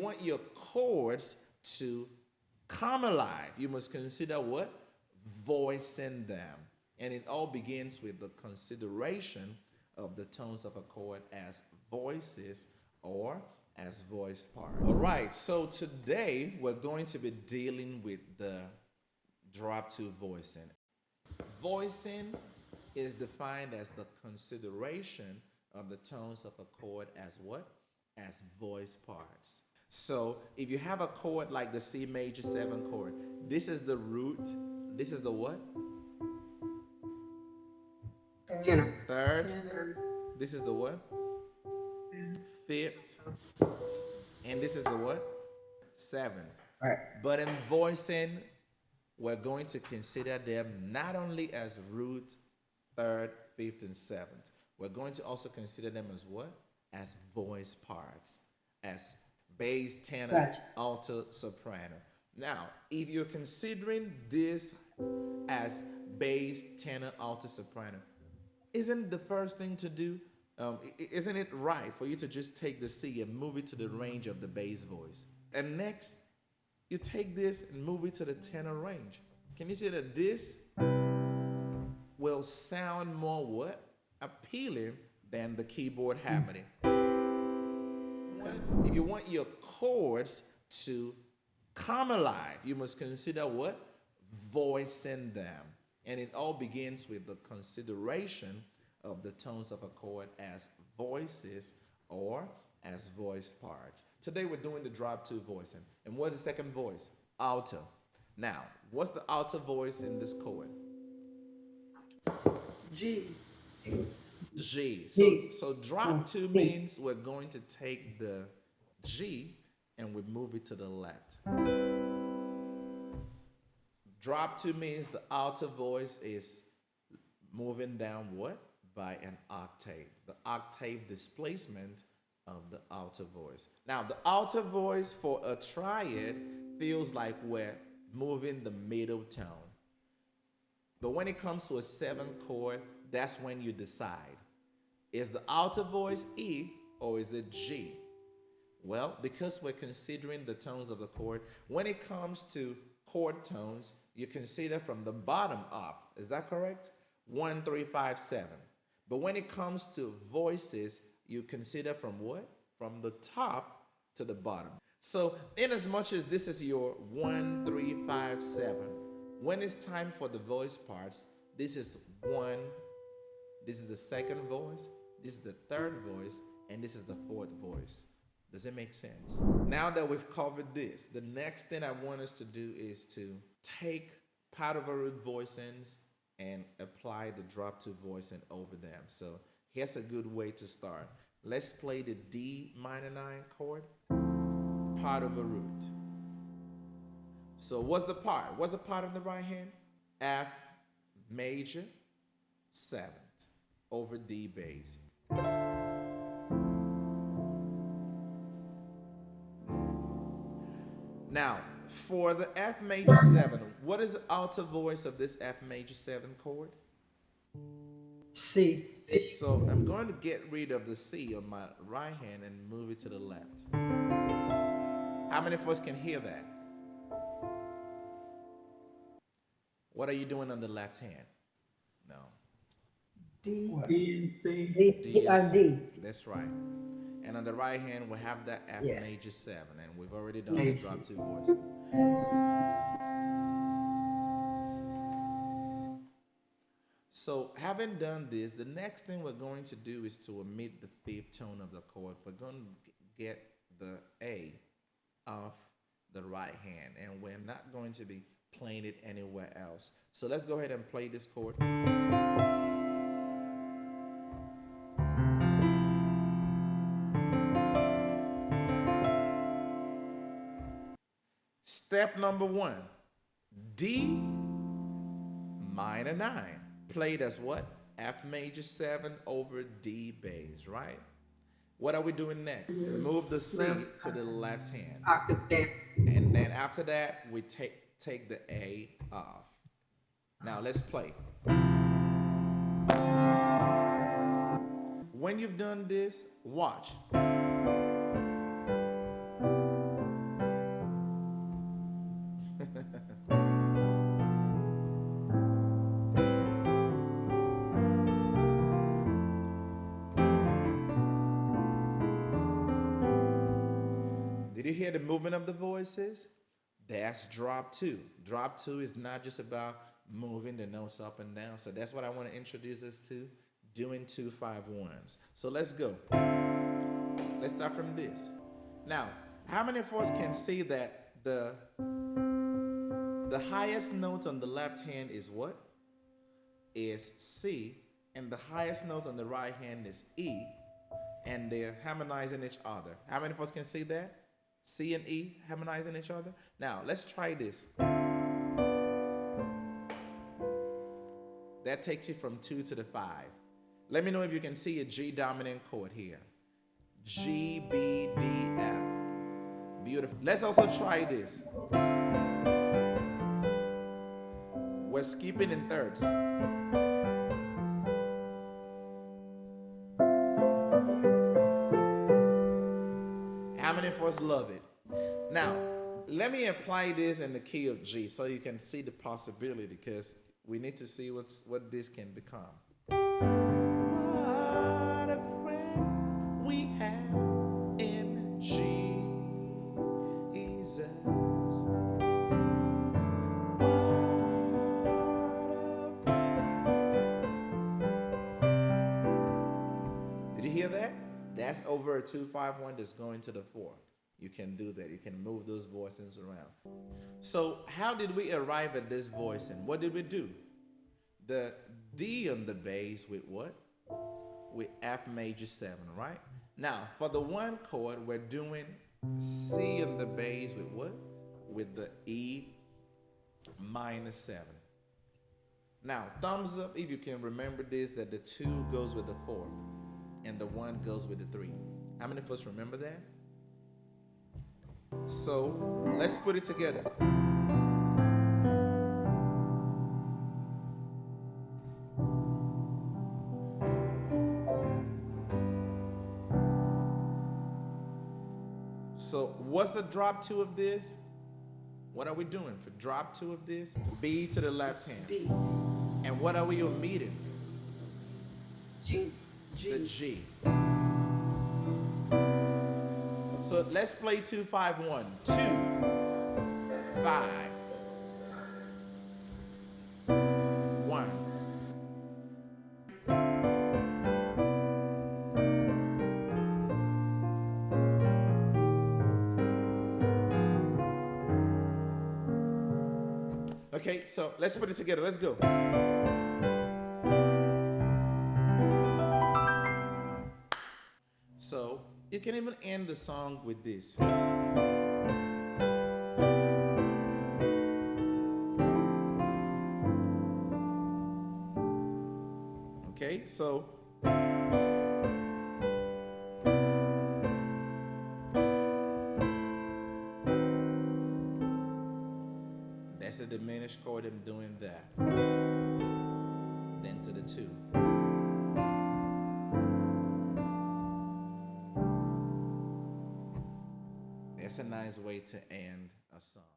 want your chords to come alive, you must consider what? Voicing them. And it all begins with the consideration of the tones of a chord as voices or as voice parts. All right, so today we're going to be dealing with the drop two voicing. Voicing is defined as the consideration of the tones of a chord as what? As voice parts. So if you have a chord like the C major 7 chord, this is the root, this is the what? Tenor. Third. This is the what? Fifth. And this is the what? 7th. Right. But in voicing, we're going to consider them not only as root, 3rd, 5th, and 7th. We're going to also consider them as what? As voice parts, as bass, tenor, Gotcha. alto, soprano. Now, if you're considering this as bass, tenor, alto, soprano, isn't the first thing to do, isn't it right for you to just take the C and move it to the range of the bass voice? And next, you take this and move it to the tenor range. Can you see that this will sound more what? Appealing than the keyboard hammering. If you want your chords to come alive, you must consider what? Voicing them. And it all begins with the consideration of the tones of a chord as voices or as voice parts. Today we're doing the drop two voicing. And what's the second voice? Alto. Now, what's the alto voice in this chord? G. G. G. So drop two means we're going to take the G and we move it to the left. Drop two means the alto voice is moving down what? By an octave. The octave displacement of the alto voice. Now, the alto voice for a triad feels like we're moving the middle tone. But when it comes to a 7th chord, that's when you decide. Is the alto voice E or is it G? Well, because we're considering the tones of the chord, when it comes to chord tones, you consider from the bottom up. Is that correct? 1, 3, 5, 7. But when it comes to voices, you consider from what? From the top to the bottom. So in as much as this is your 1, 3, 5, 7, when it's time for the voice parts, this is 1, this is the 2nd voice, this is the 3rd voice, and this is the 4th voice. Does it make sense? Now that we've covered this, the next thing I want us to do is to take part of our root voicings and apply the drop two voicing over them. So here's a good way to start. Let's play the D minor 9 chord, part of a root. So what's the part? What's the part on the right hand? F major 7th over D bass. Now, for the F major 7, what is the alto voice of this F major 7 chord? C. So I'm going to get rid of the C on my right hand and move it to the left. How many of us can hear that? What are you doing on the left hand? No. D. D and C. D. D. That's right. And on the right hand, we have that F major 7, and we've already done the drop two voice. So having done this, the next thing we're going to do is to omit the 5th tone of the chord. We're going to get the A off the right hand, and we're not going to be playing it anywhere else. So let's go ahead and play this chord. Step number 1, D minor 9, played as what? F major 7 over D bass, right? What are we doing next? Move the C to the left hand. Octave down. And then after that, we take the A off. Now let's play. When you've done this, watch. Did you hear the movement of the voices? That's drop two. Drop two is not just about moving the notes up and down. So that's what I want to introduce us to, doing 2-5-1s. So let's go. Let's start from this. Now, how many of us can see that the highest note on the left hand is what? Is C, and the highest note on the right hand is E, and they're harmonizing each other. How many of us can see that? C and E harmonizing each other. Now, let's try this. That takes you from 2 to the 5. Let me know if you can see a G dominant chord here. G, B, D, F. Beautiful. Let's also try this. We're skipping in thirds. How many of us love it? Now, let me apply this in the key of G so you can see the possibility, because we need to see what this can become. What a friend we have in Jesus. Did you hear that? That's over a 2-5-1 that's going to the 4. You can do that. You can move those voices around. So how did we arrive at this voicing? What did we do? The D on the bass with what? With F major 7, right? Now, for the 1 chord, we're doing C on the bass with what? With the E minor 7. Now, thumbs up if you can remember this, that the 2 goes with the 4 and the 1 goes with the 3. How many of us remember that? So let's put it together. So what's the drop 2 of this? What are we doing for drop 2 of this? B to the left hand. B. And what are we omitting? G. G. The G. So let's play 2-5-1. 2, 5, 1. Okay, so let's put it together. Let's go. So you can even end the song with this. Okay, so that's a diminished chord. I'm doing that. Then to the 2. That's a nice way to end a song.